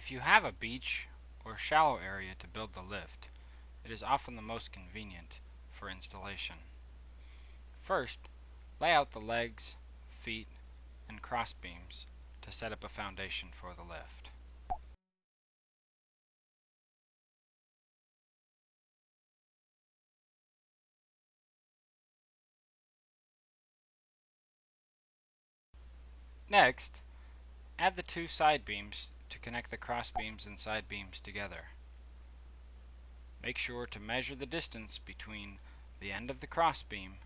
If you have a beach or shallow area to build the lift, it is often the most convenient for installation. First, lay out the legs, feet, and cross beams to set up a foundation for the lift. Next, add the two side beams to connect the cross beams and side beams together. Make sure to measure the distance between the end of the cross beam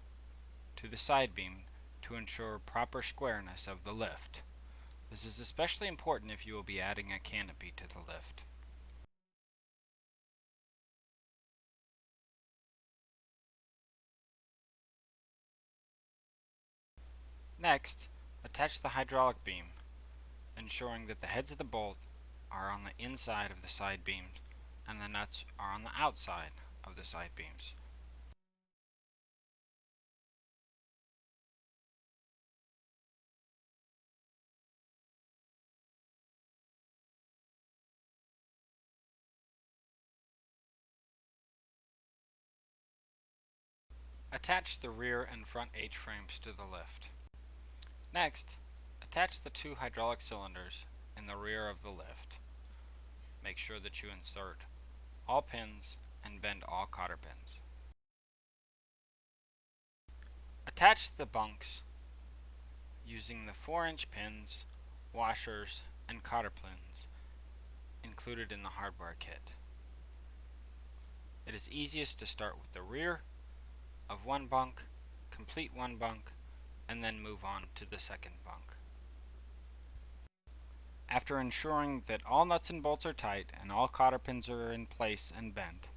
to the side beam to ensure proper squareness of the lift. This is especially important if you will be adding a canopy to the lift. Next, attach the hydraulic beam, ensuring that the heads of the bolt are on the inside of the side beams and the nuts are on the outside of the side beams. Attach the rear and front H-frames to the lift. Next, attach the two hydraulic cylinders in the rear of the lift. Make sure that you insert all pins and bend all cotter pins. Attach the bunks using the 4-inch pins, washers, and cotter pins included in the hardware kit. It is easiest to start with the rear of one bunk, complete one bunk, and then move on to the second bunk. After ensuring that all nuts and bolts are tight and all cotter pins are in place and bent,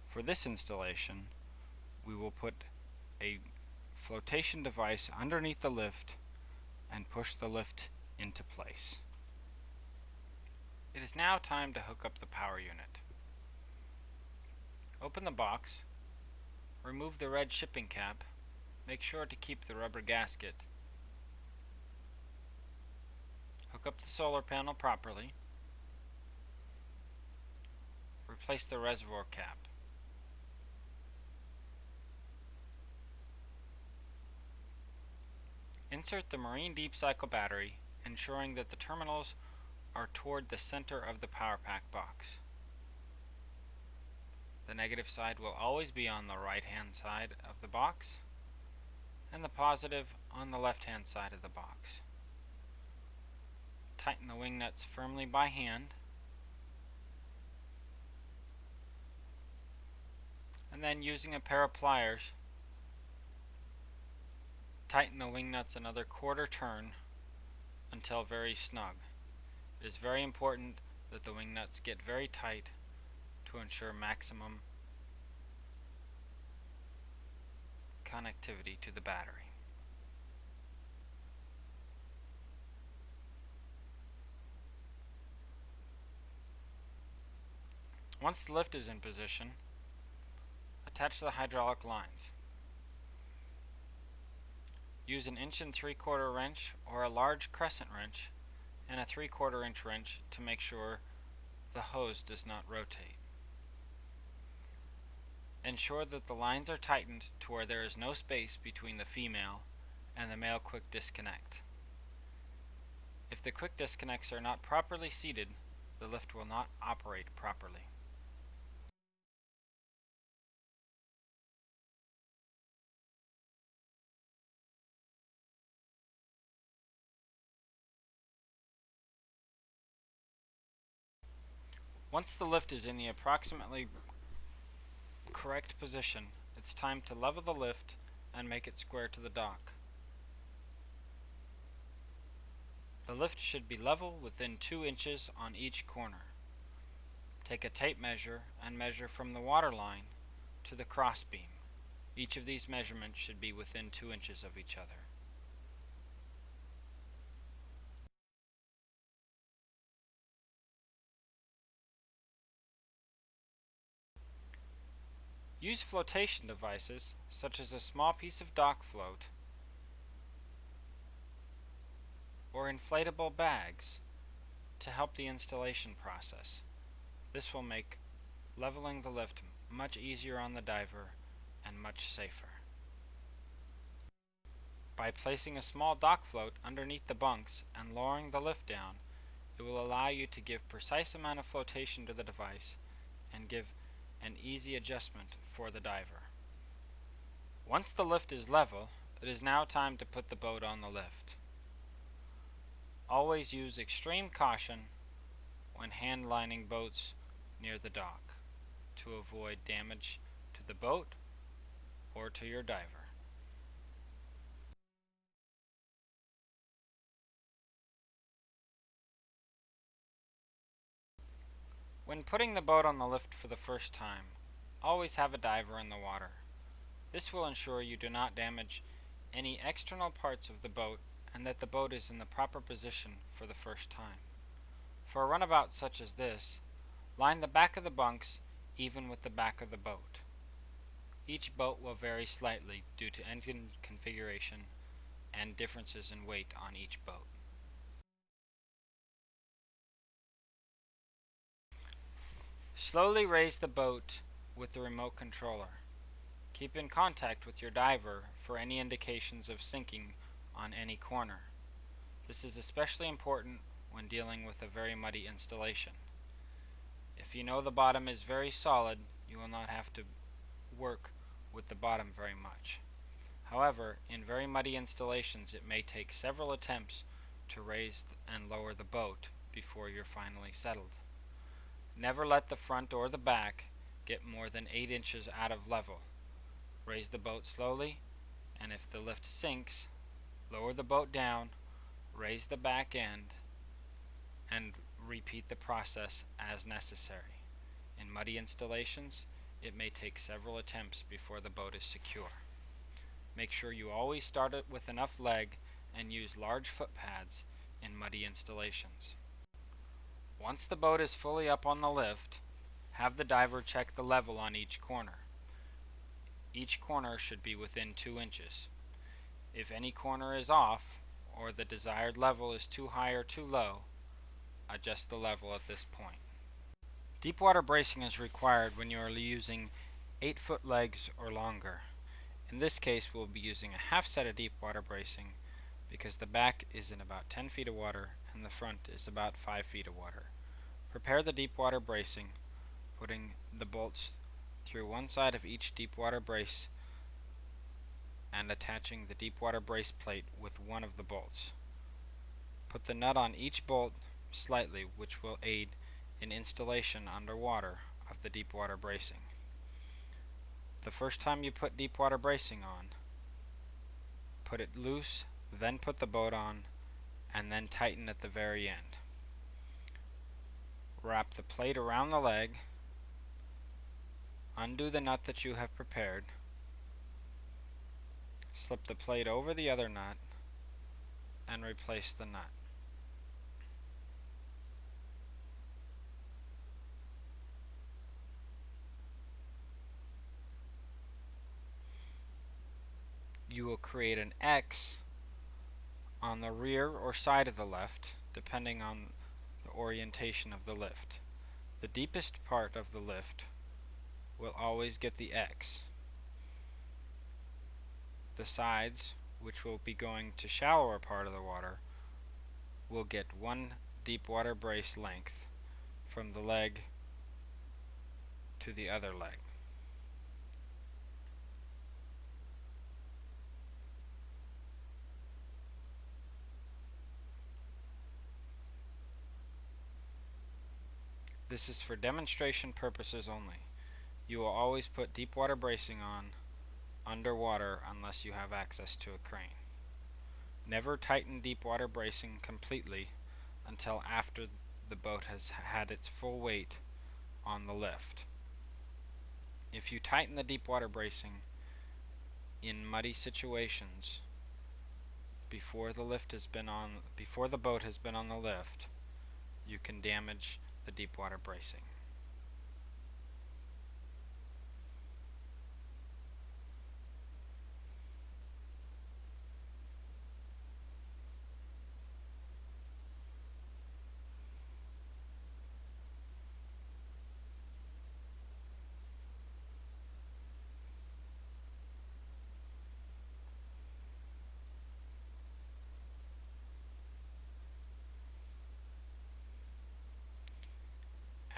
for this installation we will put a flotation device underneath the lift and push the lift into place. It is now time to hook up the power unit. Open the box, remove the red shipping cap, make sure to keep the rubber gasket. Hook up the solar panel properly. Replace the reservoir cap. Insert the marine deep cycle battery, ensuring that the terminals are toward the center of the power pack box. The negative side will always be on the right hand side of the box, and the positive on the left hand side of the box. Tighten the wing nuts firmly by hand, and then using a pair of pliers, tighten the wing nuts another quarter turn until very snug. It is very important that the wing nuts get very tight to ensure maximum connectivity to the battery. Once the lift is in position, attach the hydraulic lines. Use an 1 3/4 wrench or a large crescent wrench and a 3/4 inch wrench to make sure the hose does not rotate. Ensure that the lines are tightened to where there is no space between the female and the male quick disconnect. If the quick disconnects are not properly seated, the lift will not operate properly. Once the lift is in the approximately correct position, it's time to level the lift and make it square to the dock. The lift should be level within 2 inches on each corner. Take a tape measure and measure from the water line to the cross beam. Each of these measurements should be within 2 inches of each other. Use flotation devices such as a small piece of dock float or inflatable bags to help the installation process. This will make leveling the lift much easier on the diver and much safer. By placing a small dock float underneath the bunks and lowering the lift down, it will allow you to give precise amount of flotation to the device and give an easy adjustment for the diver. Once the lift is level, it is now time to put the boat on the lift. Always use extreme caution when hand lining boats near the dock to avoid damage to the boat or to your diver. When putting the boat on the lift for the first time, always have a diver in the water. This will ensure you do not damage any external parts of the boat and that the boat is in the proper position for the first time. For a runabout such as this, line the back of the bunks even with the back of the boat. Each boat will vary slightly due to engine configuration and differences in weight on each boat. Slowly raise the boat with the remote controller. Keep in contact with your diver for any indications of sinking on any corner. This is especially important when dealing with a very muddy installation. If you know the bottom is very solid, you will not have to work with the bottom very much. However, in very muddy installations, it may take several attempts to raise and lower the boat before you're finally settled. Never let the front or the back get more than 8 inches out of level. Raise the boat slowly, and if the lift sinks, lower the boat down, raise the back end, and repeat the process as necessary. In muddy installations, it may take several attempts before the boat is secure. Make sure you always start it with enough leg and use large foot pads in muddy installations. Once the boat is fully up on the lift, have the diver check the level on each corner. Each corner should be within 2 inches. If any corner is off, or the desired level is too high or too low, adjust the level at this point. Deep water bracing is required when you are using 8-foot legs or longer. In this case, we'll be using a half set of deep water bracing because the back is in about 10 feet of water and the front is about 5 feet of water. Prepare the deep water bracing, putting the bolts through one side of each deep water brace and attaching the deep water brace plate with one of the bolts. Put the nut on each bolt slightly, which will aid in installation underwater of the deep water bracing. The first time you put deep water bracing on, put it loose, then put the boat on, and then tighten at the very end. Wrap the plate around the leg, undo the nut that you have prepared, slip the plate over the other nut, and replace the nut. You will create an X on the rear or side of the lift, depending on the orientation of the lift. The deepest part of the lift will always get the X. The sides, which will be going to shallower part of the water, will get one deep water brace length from the leg to the other leg. This is for demonstration purposes only. You will always put deep water bracing on underwater unless you have access to a crane. Never tighten deep water bracing completely until after the boat has had its full weight on the lift. If you tighten the deep water bracing in muddy situations before the boat has been on the lift, you can damage the deep water bracing.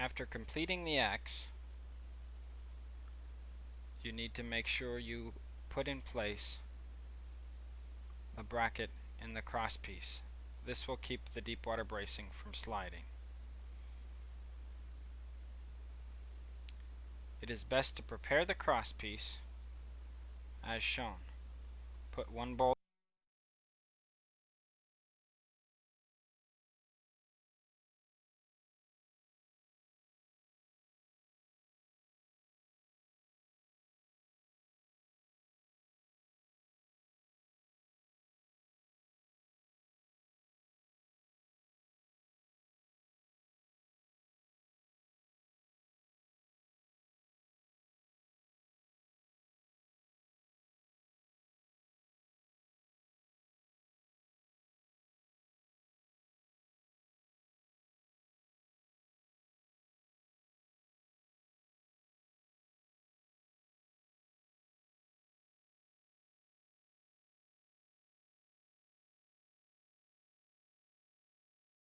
After completing the X, you need to make sure you put in place a bracket in the cross piece. This will keep the deep water bracing from sliding. It is best to prepare the cross piece as shown. Put one bolt